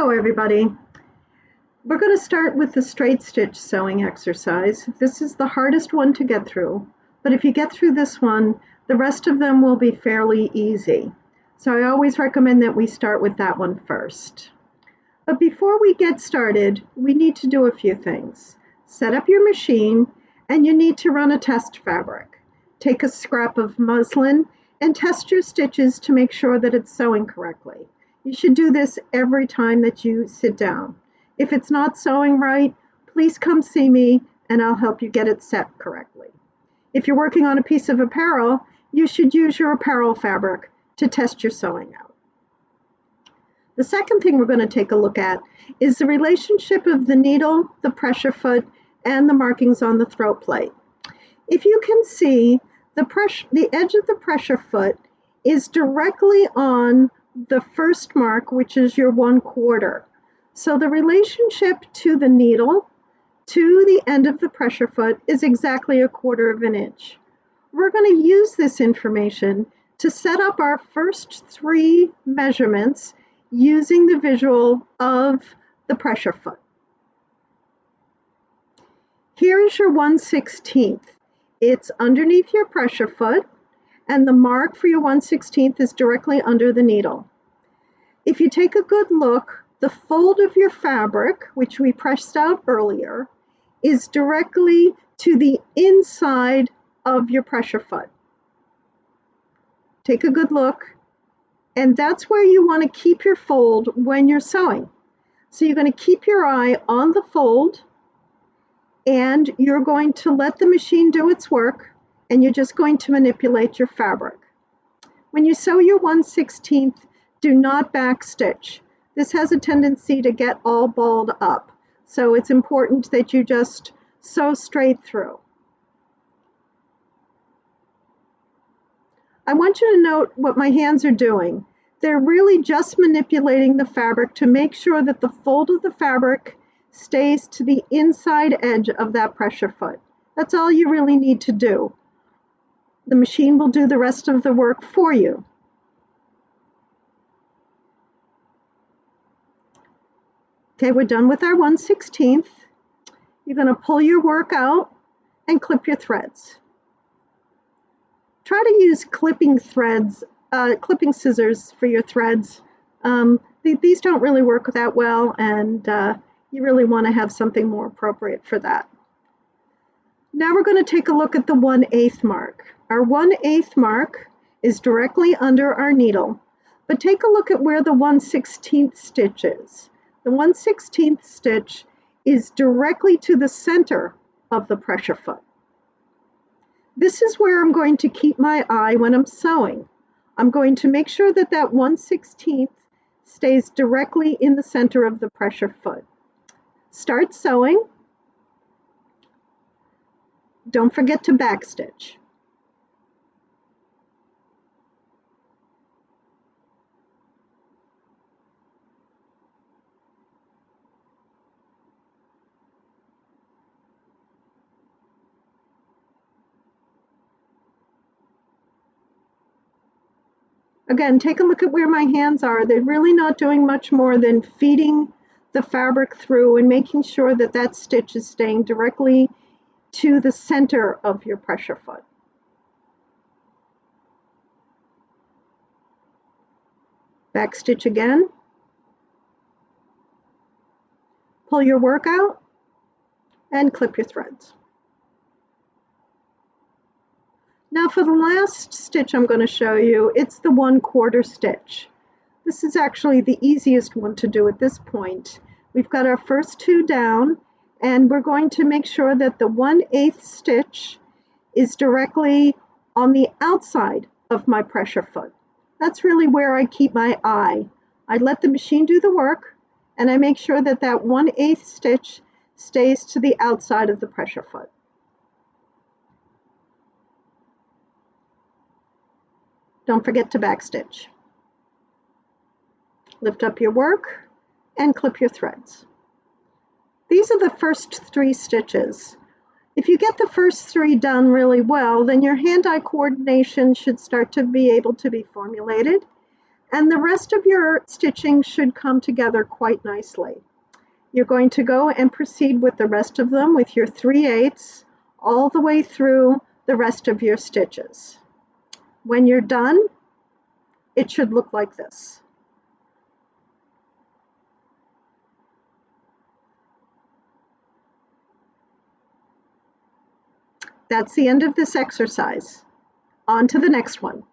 Hello everybody. We're going to start with the straight stitch sewing exercise. This is the hardest one to get through, but if you get through this one, the rest of them will be fairly easy. So I always recommend that we start with that one first. But before we get started, we need to do a few things. Set up your machine, and you need to run a test fabric. Take a scrap of muslin and test your stitches to make sure that it's sewing correctly. You should do this every time that you sit down. If it's not sewing right, please come see me and I'll help you get it set correctly. If you're working on a piece of apparel, you should use your apparel fabric to test your sewing out. The second thing we're going to take a look at is the relationship of the needle, the pressure foot, and the markings on the throat plate. If you can see, the edge of the pressure foot is directly on the first mark, which is your 1/4. So the relationship to the needle to the end of the pressure foot is exactly 1/4 inch. We're going to use this information to set up our first 3 measurements using the visual of the pressure foot. Here is your 1/16. It's underneath your pressure foot, and the mark for your 1/16 is directly under the needle. If you take a good look, the fold of your fabric, which we pressed out earlier, is directly to the inside of your pressure foot. Take a good look, and that's where you want to keep your fold when you're sewing. So you're going to keep your eye on the fold, and you're going to let the machine do its work, and you're just going to manipulate your fabric. When you sew your 1/16, do not backstitch. This has a tendency to get all balled up, so it's important that you just sew straight through. I want you to note what my hands are doing. They're really just manipulating the fabric to make sure that the fold of the fabric stays to the inside edge of that pressure foot. That's all you really need to do. The machine will do the rest of the work for you. Okay, we're done with our 1/16. You're going to pull your work out and clip your threads. Try to use clipping scissors for your threads. These don't really work that well, and you really want to have something more appropriate for that. Now we're going to take a look at the 1/8 mark. Our 1/8 mark is directly under our needle, but take a look at where the 1/16 stitch is. The 1/16 stitch is directly to the center of the pressure foot. This is where I'm going to keep my eye when I'm sewing. I'm going to make sure that that 1/16 stays directly in the center of the pressure foot. Start sewing. Don't forget to backstitch. Again, take a look at where my hands are. They're really not doing much more than feeding the fabric through and making sure that that stitch is staying directly to the center of your pressure foot. Backstitch again. Pull your work out and clip your threads. Now for the last stitch I'm going to show you, it's the 1/4 stitch. This is actually the easiest one to do at this point. We've got our first 2 down, and we're going to make sure that the 1/8 stitch is directly on the outside of my pressure foot. That's really where I keep my eye. I let the machine do the work, and I make sure that that 1/8 stitch stays to the outside of the pressure foot. Don't forget to backstitch. Lift up your work and clip your threads. These are the first 3 stitches. If you get the first 3 done really well, then your hand-eye coordination should start to be able to be formulated. And the rest of your stitching should come together quite nicely. You're going to go and proceed with the rest of them with your 3/8 all the way through the rest of your stitches. When you're done, it should look like this. That's the end of this exercise. On to the next one.